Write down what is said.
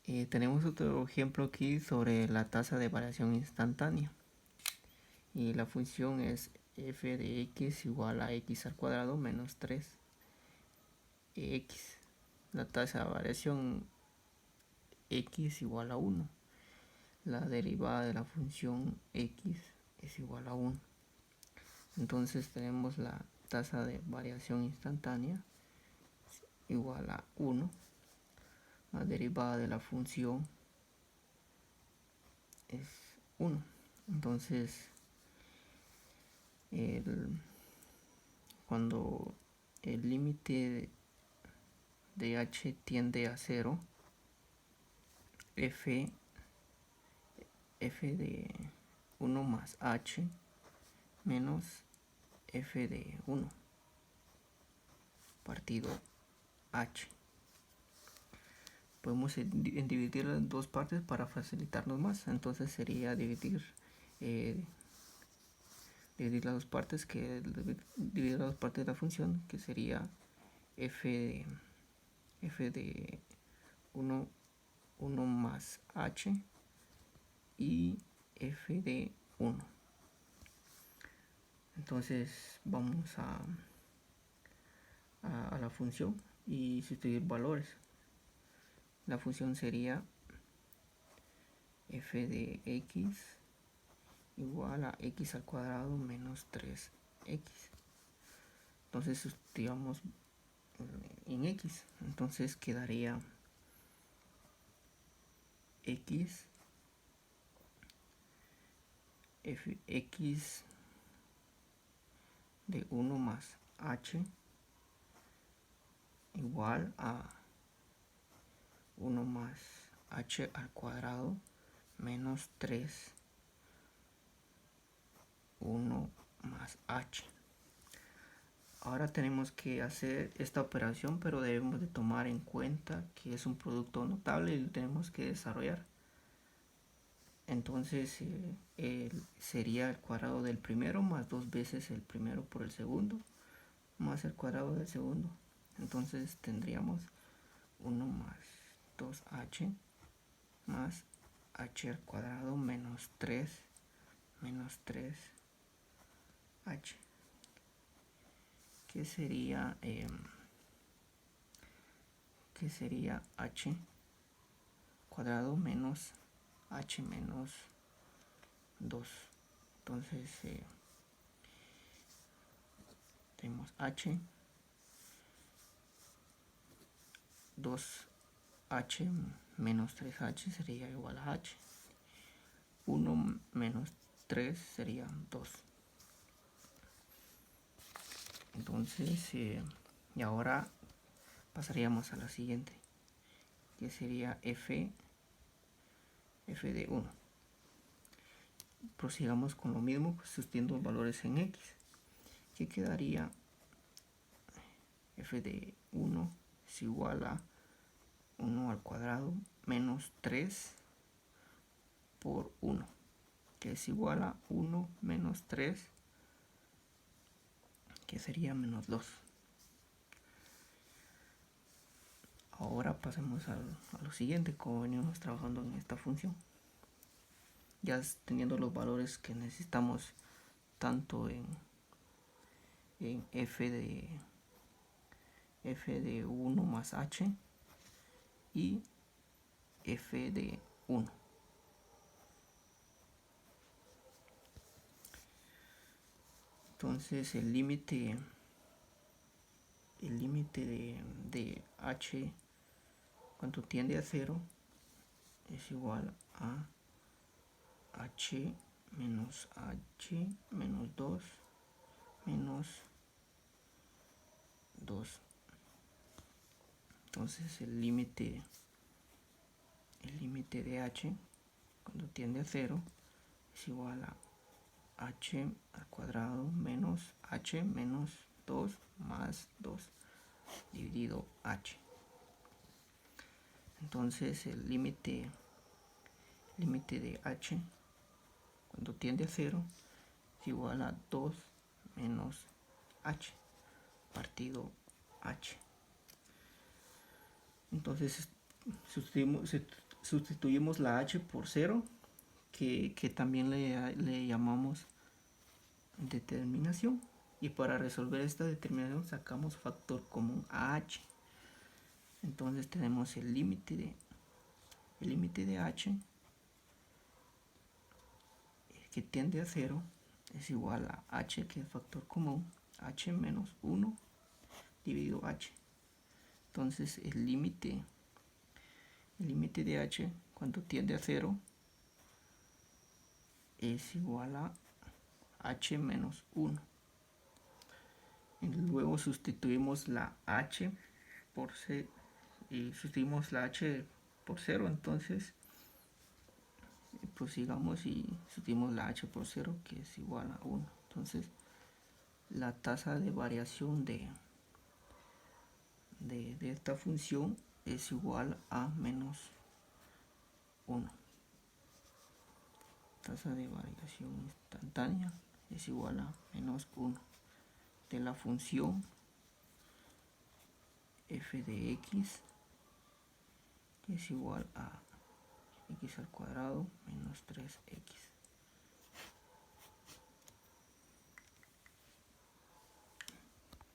Tenemos otro ejemplo aquí sobre la tasa de variación instantánea. Y la función es f de x igual a x al cuadrado menos 3x. La tasa de variación x igual a 1. La derivada de la función x es igual a 1. Entonces tenemos la tasa de variación instantánea igual a 1. La derivada de la función es 1. Entonces, cuando el límite de h tiende a 0, f de 1 más h menos f de 1 partido h. Podemos dividir en dos partes para facilitarnos más. Entonces sería dividir las dos partes, dividir las dos partes de la función, que sería f de 1 más h y f de 1. Entonces vamos a la función y sustituir valores. La función sería f de x igual a x al cuadrado menos 3x. Entonces sustituyamos en x. Entonces quedaría x de 1 más h igual a 1 más h al cuadrado menos 3 1 más h. Ahora tenemos que hacer esta operación, pero debemos de tomar en cuenta que es un producto notable y lo tenemos que desarrollar. Entonces sería el cuadrado del primero más 2 veces el primero por el segundo más el cuadrado del segundo. Entonces tendríamos 1 más 2h más h al cuadrado menos 3 h, que sería h cuadrado menos h menos 2. Entonces tenemos h, 2h menos 3h sería igual a h. 1 menos 3 sería 2. Entonces, y ahora pasaríamos a la siguiente, que sería f de 1. Prosigamos con lo mismo, pues, sustituyendo valores en x, que quedaría f de 1 es igual a 1 al cuadrado menos 3 por 1, que es igual a 1 menos 3, que sería menos 2. Ahora pasemos a lo siguiente, como venimos trabajando en esta función. Ya teniendo los valores que necesitamos tanto en f de 1 más h y f de 1. Entonces el límite de h cuando tiende a 0 es igual a h menos 2 menos 2. Entonces el límite de h cuando tiende a 0 es igual a h al cuadrado menos h menos 2 más 2 dividido h. Entonces el límite de h cuando tiende a 0 es igual a 2 menos h partido h. Entonces sustituimos la h por 0, que también le llamamos determinación. Y para resolver esta determinación sacamos factor común a h. Entonces tenemos el límite de h, que tiende a 0, es igual a h, que es factor común, h menos 1 dividido h. Entonces el límite de h cuando tiende a 0 es igual a h menos 1. Y luego sustituimos la h por c, y sustituimos la h por 0, entonces prosigamos y sustituimos la h por 0, que es igual a 1. Entonces la tasa de variación de esta función es igual a menos 1. Tasa de variación instantánea es igual a menos 1 de la función f de x, que es igual a x al cuadrado menos 3x.